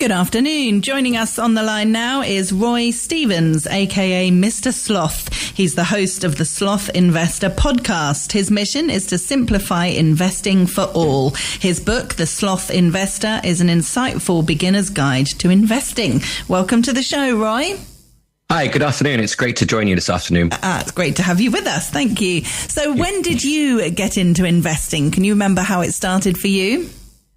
Good afternoon. Joining us on the line now is Roy Stevens, aka Mr. Sloth. He's the host of the Sloth Investor podcast. His mission is to simplify investing for all. His book, The Sloth Investor, is an insightful beginner's guide to investing. Welcome to the show, Roy. Hi, good afternoon. It's great to join you this afternoon. It's great to have you with us. Thank you. So when did you get into investing? Can you remember how it started for you?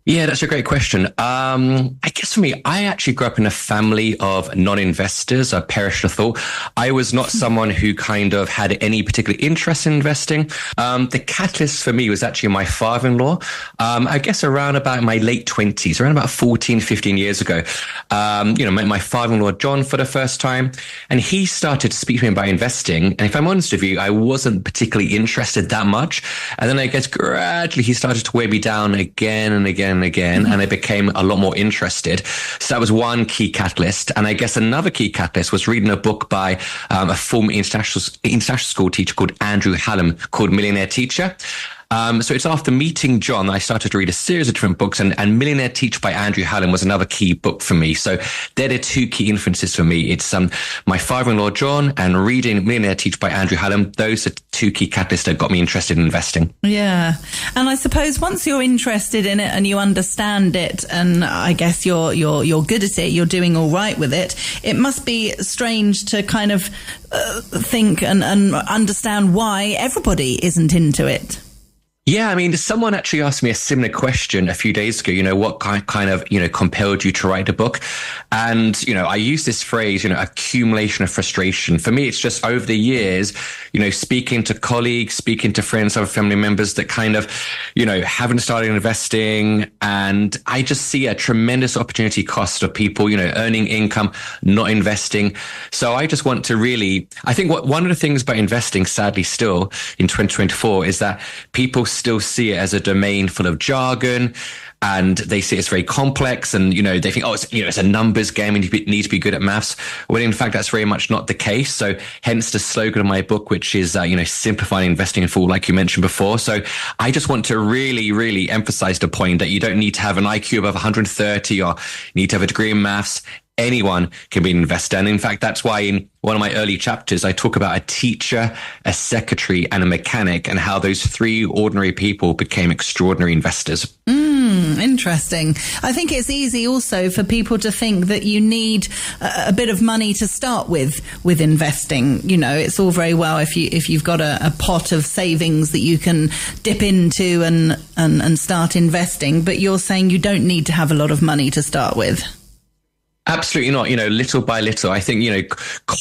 Yeah, that's a great question. I guess for me, I actually grew up in a family of non-investors. I perish the thought. I was not someone who kind of had any particular interest in investing. The catalyst for me was actually my father-in-law. I guess around about my late 20s, around about 14, 15 years ago. Met my father-in-law, John, for the first time. And he started to speak to me about investing. And if I'm honest with you, I wasn't particularly interested that much. And then I guess gradually he started to weigh me down again and again. And I became a lot more interested. So that was one key catalyst. And I guess another key catalyst was reading a book by a former international school teacher called Andrew Hallam called Millionaire Teacher. So it's after meeting John, I started to read a series of different books, and Millionaire Teacher by Andrew Hallam was another key book for me. So they're the two key influences for me. It's my father-in-law, John, and reading Millionaire Teacher by Andrew Hallam. Those are two key catalysts that got me interested in investing. Yeah. And I suppose once you're interested in it and you understand it, and I guess you're good at it, you're doing all right with it, it must be strange to kind of think and understand why everybody isn't into it. Yeah, I mean, someone actually asked me a similar question a few days ago, what kind of, compelled you to write a book? And, I use this phrase, accumulation of frustration. For me, it's just over the years, speaking to colleagues, speaking to friends, other family members that kind of, haven't started investing. And I just see a tremendous opportunity cost of people, earning income, not investing. So I just want to really, I think one of the things about investing, sadly, still in 2024 is that people still see it as a domain full of jargon, and they see it's very complex, and they think, it's a numbers game and you need to be good at maths. Well, in fact, that's very much not the case. So hence the slogan of my book, which is simplifying investing for all, like you mentioned before. So I just want to really, really emphasize the point that you don't need to have an IQ above 130 or need to have a degree in maths. Anyone can be an investor. And in fact, that's why in one of my early chapters, I talk about a teacher, a secretary, and a mechanic, and how those three ordinary people became extraordinary investors. Interesting. I think it's easy also for people to think that you need a bit of money to start with investing. It's all very well if you've got a pot of savings that you can dip into and start investing, but you're saying you don't need to have a lot of money to start with. Absolutely not. Little by little, I think,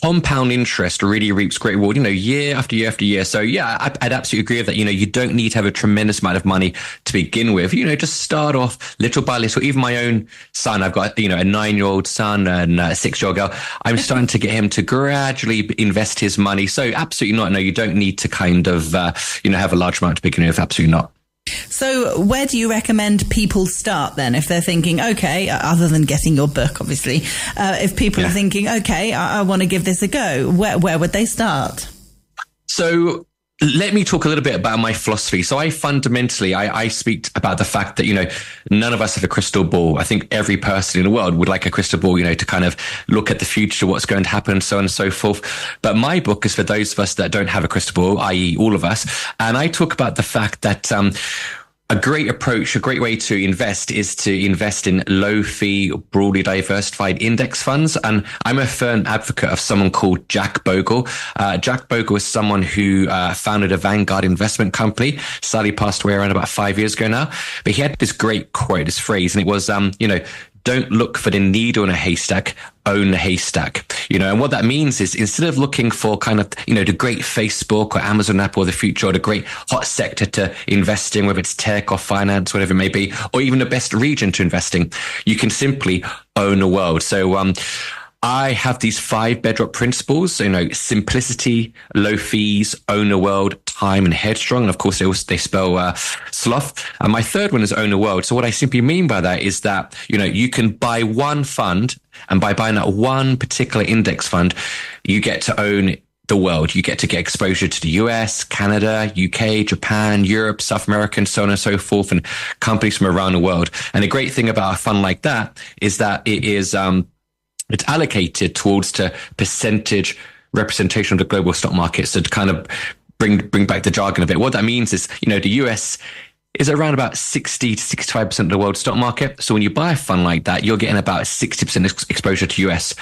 compound interest really reaps great reward, year after year after year. So yeah, I'd absolutely agree with that. You don't need to have a tremendous amount of money to begin with. Just start off little by little. Even my own son, I've got, a 9-year-old son and a 6-year-old girl. I'm starting to get him to gradually invest his money. So absolutely not. No, you don't need to kind of, have a large amount to begin with. Absolutely not. So where do you recommend people start then, if they're thinking, okay, other than getting your book, obviously, if people are thinking, okay, I want to give this a go, where would they start? So let me talk a little bit about my philosophy. So I fundamentally, I speak about the fact that, none of us have a crystal ball. I think every person in the world would like a crystal ball, to kind of look at the future, what's going to happen, so on and so forth. But my book is for those of us that don't have a crystal ball, i.e. all of us. And I talk about the fact that, a great approach, a great way to invest is to invest in low-fee, broadly diversified index funds. And I'm a firm advocate of someone called Jack Bogle. Jack Bogle is someone who founded a Vanguard investment company, sadly passed away around about 5 years ago now. But he had this great quote, this phrase, and it was, don't look for the needle in a haystack, own the haystack. And what that means is instead of looking for kind of, the great Facebook or Amazon app or the future or the great hot sector to invest in, whether it's tech or finance, whatever it may be, or even the best region to invest in, you can simply own the world. So, I have these 5 bedrock principles, simplicity, low fees, own the world, time, and headstrong. And of course, they spell sloth. And my third one is own the world. So what I simply mean by that is that, you can buy one fund, and by buying that one particular index fund, you get to own the world. You get to get exposure to the US, Canada, UK, Japan, Europe, South America, and so on and so forth, and companies from around the world. And the great thing about a fund like that is that it's allocated towards the percentage representation of the global stock market. So to kind of bring back the jargon a bit, what that means is, the US is around about 60 to 65% of the world's stock market. So when you buy a fund like that, you're getting about 60% exposure to US.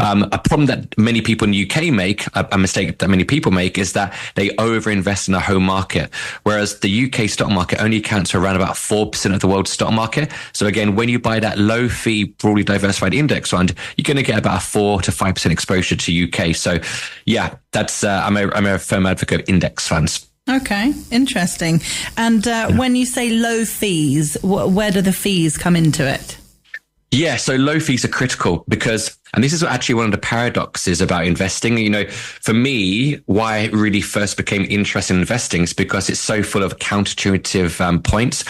A problem that many people in the UK make, a mistake that many people make, is that they overinvest in the home market. Whereas the UK stock market only accounts for around about 4% of the world's stock market. So again, when you buy that low fee, broadly diversified index fund, you're going to get about 4 to 5% exposure to UK. So yeah, that's, I'm a firm advocate of index funds. Okay, interesting. And when you say low fees, where do the fees come into it? Yeah, so low fees are critical because, and this is actually one of the paradoxes about investing. For me, why I really first became interested in investing is because it's so full of counterintuitive points.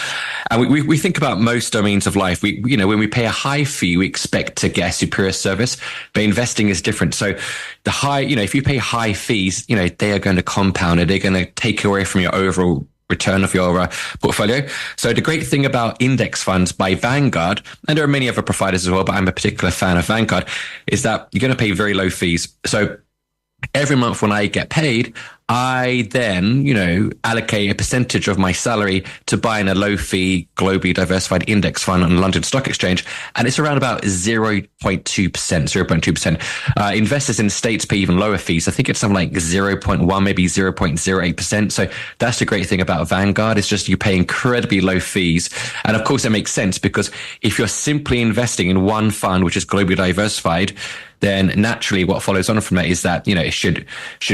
And we think about most domains of life. When we pay a high fee, we expect to get a superior service, but investing is different. So the high, if you pay high fees, they are going to compound it. They're going to take away from your overall return of your portfolio. So the great thing about index funds by Vanguard, and there are many other providers as well, but I'm a particular fan of Vanguard, is that you're going to pay very low fees. So every month when I get paid, I then, allocate a percentage of my salary to buying a low fee, globally diversified index fund on the London Stock Exchange. And it's around about 0.2%. Investors in the States pay even lower fees. I think it's something like 0.1, maybe 0.08%. So that's the great thing about Vanguard. It's just you pay incredibly low fees. And of course, it makes sense because if you're simply investing in one fund, which is globally diversified, then naturally what follows on from that is that, it should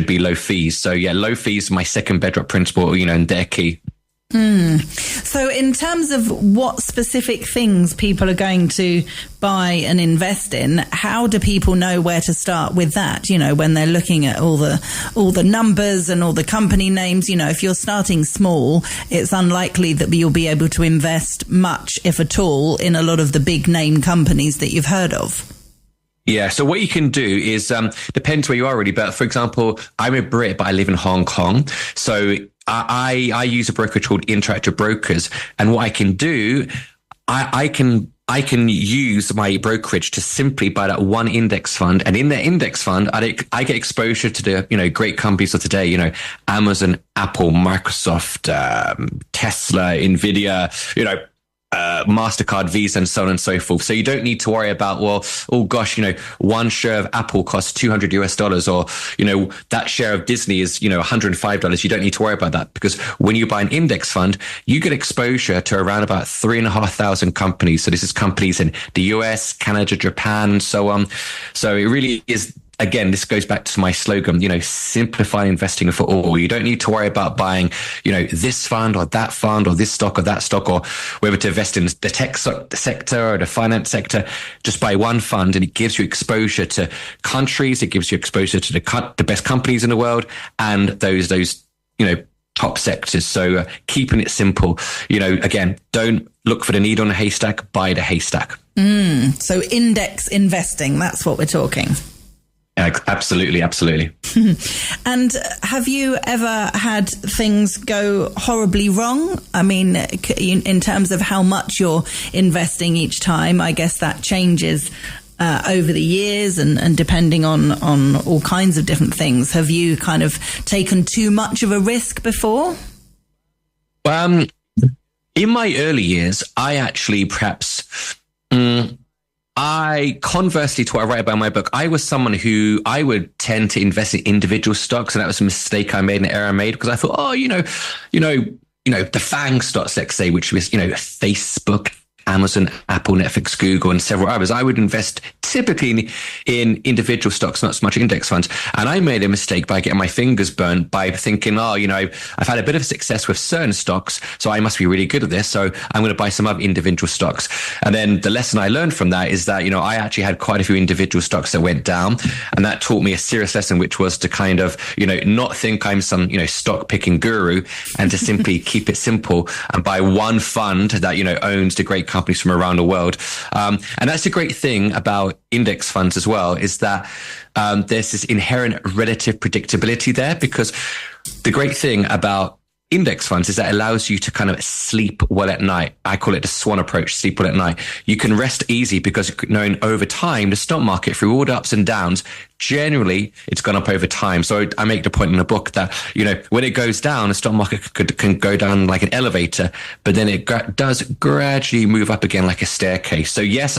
be low fees. So yeah, low fees, my second bedrock principle, and they're key. So in terms of what specific things people are going to buy and invest in, how do people know where to start with that? When they're looking at all the numbers and all the company names, if you're starting small, it's unlikely that you'll be able to invest much, if at all, in a lot of the big name companies that you've heard of. Yeah. So what you can do is, depends where you are really. But for example, I'm a Brit, but I live in Hong Kong. So I use a brokerage called Interactive Brokers. And what I can do, I can use my brokerage to simply buy that one index fund. And in the index fund, I get exposure to the, great companies of today, Amazon, Apple, Microsoft, Tesla, Nvidia, MasterCard, Visa, and so on and so forth. So you don't need to worry about, one share of Apple costs $200 or, that share of Disney is, $105. You don't need to worry about that because when you buy an index fund, you get exposure to around about 3,500 companies. So this is companies in the US, Canada, Japan, and so on. So it really is. Again, this goes back to my slogan, simplify investing for all. You don't need to worry about buying, this fund or that fund or this stock or that stock or whether to invest in the tech sector or the finance sector. Just buy one fund and it gives you exposure to countries. It gives you exposure to the best companies in the world and those top sectors. So keeping it simple, again, don't look for the needle in a haystack, buy the haystack. So index investing, that's what we're talking. Absolutely. And have you ever had things go horribly wrong? I mean, in terms of how much you're investing each time, I guess that changes over the years and depending on all kinds of different things. Have you kind of taken too much of a risk before? In my early years, I actually perhaps... conversely to what I write about in my book, I was someone who I would tend to invest in individual stocks. And that was a mistake I made, an error I made because I thought, the FANG stocks, let's say, which was, Facebook, Amazon, Apple, Netflix, Google, and several others. I would invest typically in individual stocks, not so much index funds. And I made a mistake by getting my fingers burnt by thinking, I've had a bit of success with certain stocks, so I must be really good at this. So I'm going to buy some other individual stocks. And then the lesson I learned from that is that, I actually had quite a few individual stocks that went down. And that taught me a serious lesson, which was to kind of, not think I'm some, stock picking guru and to simply keep it simple and buy one fund that, owns the great companies from around the world. And that's the great thing about index funds as well is that there's this inherent relative predictability there, because the great thing about index funds is that it allows you to kind of sleep well at night. I call it the swan approach, sleep well at night. You can rest easy because knowing over time, the stock market, through all the ups and downs, generally it's gone up over time. So I make the point in the book that, when it goes down, the stock market can go down like an elevator, but then it does gradually move up again like a staircase. So yes,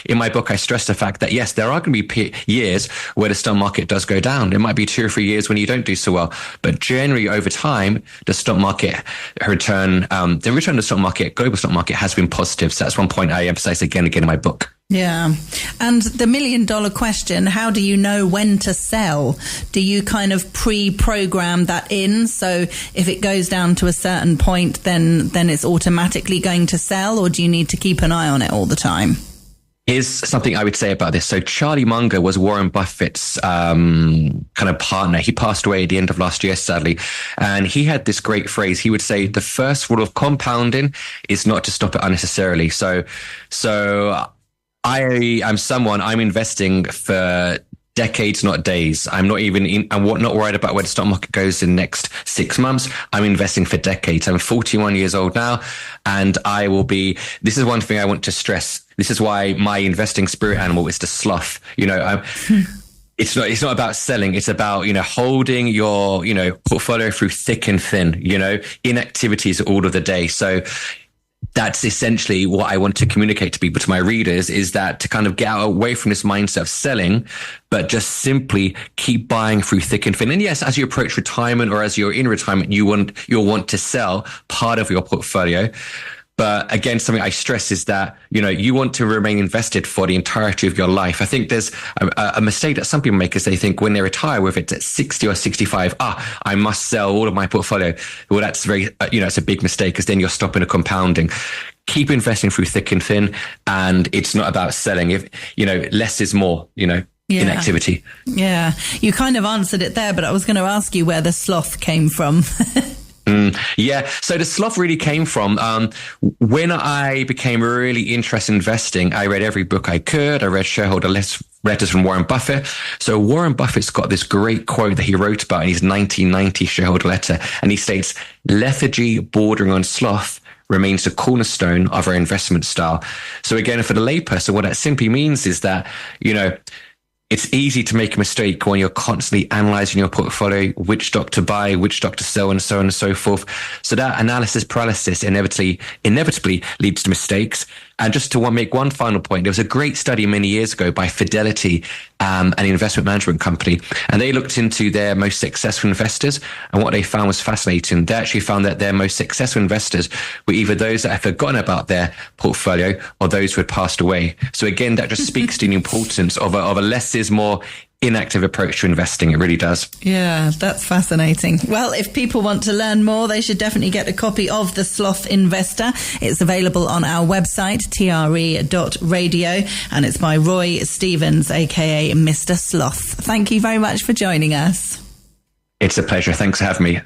in my book, I stress the fact that yes, there are going to be years where the stock market does go down. There might be 2 or 3 years when you don't do so well, but generally over time, the stock market return, the return of the stock market, global stock market has been positive. So that's one point I emphasize again and again in my book. Yeah. And the $1 million question, how do you know when to sell? Do you kind of pre-program that in? So if it goes down to a certain point, then it's automatically going to sell, or do you need to keep an eye on it all the time? Here's something I would say about this. So Charlie Munger was Warren Buffett's kind of partner. He passed away at the end of last year, sadly. And he had this great phrase. He would say, the first rule of compounding is not to stop it unnecessarily. So I'm investing for decades, not days. I'm not worried about where the stock market goes in the next 6 months. I'm investing for decades. I'm 41 years old now, and this is one thing I want to stress. This is why my investing spirit animal is the sloth. It's not about selling. It's about, holding your, portfolio through thick and thin, inactivities all of the day. So that's essentially what I want to communicate to people, to my readers, is that to kind of get away from this mindset of selling, but just simply keep buying through thick and thin. And yes, as you approach retirement, or as you're in retirement, you'll want to sell part of your portfolio. But again, something I stress is that, you want to remain invested for the entirety of your life. I think there's a mistake that some people make, is they think when they retire, whether it's at 60 or 65, I must sell all of my portfolio. Well, that's it's a big mistake, because then you're stopping the compounding. Keep investing through thick and thin. And it's not about selling. If, less is more, inactivity. Yeah. You kind of answered it there, but I was going to ask you where the sloth came from. Yeah. So the sloth really came from when I became really interested in investing. I read every book I could. I read shareholder letters from Warren Buffett. So Warren Buffett's got this great quote that he wrote about in his 1990 shareholder letter. And he states, lethargy bordering on sloth remains the cornerstone of our investment style. So again, for the layperson, what that simply means is that, it's easy to make a mistake when you're constantly analyzing your portfolio, which stock to buy, which stock to sell, and so on and so forth. So that analysis paralysis inevitably leads to mistakes. And just to make one final point, there was a great study many years ago by Fidelity, an investment management company, and they looked into their most successful investors. And what they found was fascinating. They actually found that their most successful investors were either those that had forgotten about their portfolio or those who had passed away. So again, that just speaks to the importance of a less is more inactive approach to investing. It really does. Yeah, that's fascinating. Well, if people want to learn more, they should definitely get a copy of The Sloth Investor. It's available on our website, tre.radio, and it's by Roy Stevens, aka Mr. Sloth. Thank you very much for joining us. It's a pleasure. Thanks for having me.